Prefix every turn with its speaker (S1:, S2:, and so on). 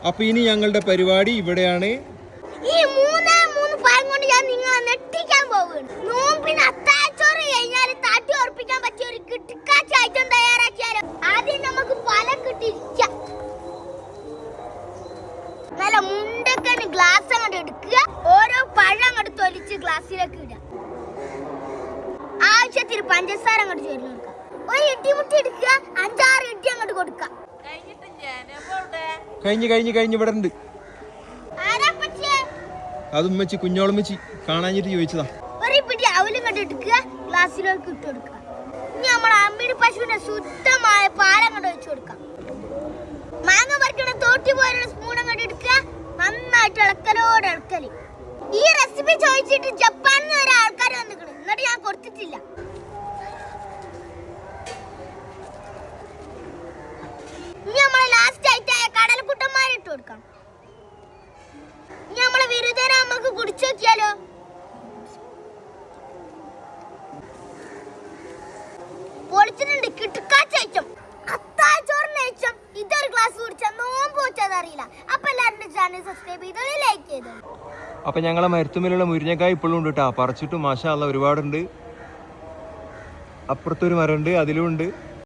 S1: അപ്പൊ ഇനി ഞങ്ങളുടെ പരിപാടി ഇവിടെയാണ്.
S2: ഈ മൂന്ന് പഴം കൊണ്ട് ഞാൻ നിങ്ങളെ നെട്ടിക്കാൻ പോകുന്നു. നോമ്പിന് അത്താഴച്ചോറ് കഴിഞ്ഞാൽ താട്ടി ഉറപ്പിക്കാൻ പറ്റിയ ഒരു കിട്ടിക്കാച്ച ഐറ്റം തയ്യാറാക്കിയാലോ. ആദ്യം നമുക്ക് പഴം കിട്ടിയിരിക്കാം. നല്ല മുണ്ടക്കന് ഗ്ലാസ് അങ്ങോട്ട് എടുക്കുക. ഓരോ പഴം അങ്ങോട്ട് തൊലിച്ച് ഗ്ലാസ്സിലേക്ക് ഇടുക. ആവശ്യത്തിന് പഞ്ചസാര അങ്ങോട്ട് ചേർന്ന് കൊടുക്കുക. ഒരു ഇടിമുട്ടി എടുക്കുക. 5-6 ഇടി അങ്ങോട്ട് കൊടുക്കുക.
S1: കഴിഞ്ഞ് ഇവിടെ ഉണ്ട്. അത് ഉമ്മച്ചി കുഞ്ഞോളമ്മച്ചി കാണാഞ്ഞിട്ട് ചോദിച്ചതാ.
S2: ഒരു പിടി അവലും കണ്ട് എടുക്കുക. ഗ്ലാസ്സിലേക്ക് ഇട്ട് കൊടുക്കുക. ഇനി നമ്മൾ അമ്മിണി പശുവിന്റെ ശുദ്ധമായ പാലം കണ്ട് വെച്ച് കൊടുക്കാം. മാങ്ങ പറിക്കണ തോട്ടി പോലുള്ള സ്പൂൺ അങ്ങോട്ട് എടുക്കുക. നന്നായിട്ട് ഇളക്കലോട് ഇളക്കല്. ഈ റെസിപ്പി ചോദിച്ചിട്ട് ജപ്പാനിൽ നിന്ന് ഒരു ആൾക്കാർ വന്നിട്ടുണ്ട്. എന്നിട്ട് ഞാൻ കൊടുത്തിട്ടില്ല. ഇനി നമ്മളെ ലാസ്റ്റ് ആയിട്ടായ കടലക്കുട്ടന്മാരിട്ട് കൊടുക്കാം. ഇനി നമ്മളെ വിരുദ്ധനെ നമുക്ക് കുടിച്ചു നോക്കിയാലോ. പൊളിച്ചിട്ടുണ്ട്. കിട്ടുക്കാച്ച ഐറ്റം, അത്താഴച്ചോറിന് ഐറ്റം. ഇതൊരു ഗ്ലാസ് കുടിച്ചാൽ നോമ്പ് വെച്ചാൽ അറിയില്ല. അപ്പൊ എല്ലാവരുടെ ചാനൽ സബ്സ്ക്രൈബ് ചെയ്തോ, ലൈക്ക് ചെയ്തോ.
S1: അപ്പൊ ഞങ്ങളെ മരത്തുമ്പിലുള്ള മുരിങ്ങക്കായ് ഇപ്പോഴും ഉണ്ട് കേട്ടോ. പറിച്ചിട്ട് മാഷാ അല്ലാഹ് ഒരുപാടുണ്ട്. അപ്പുറത്തൊരു മരമുണ്ട്, അതിലും ഉണ്ട്.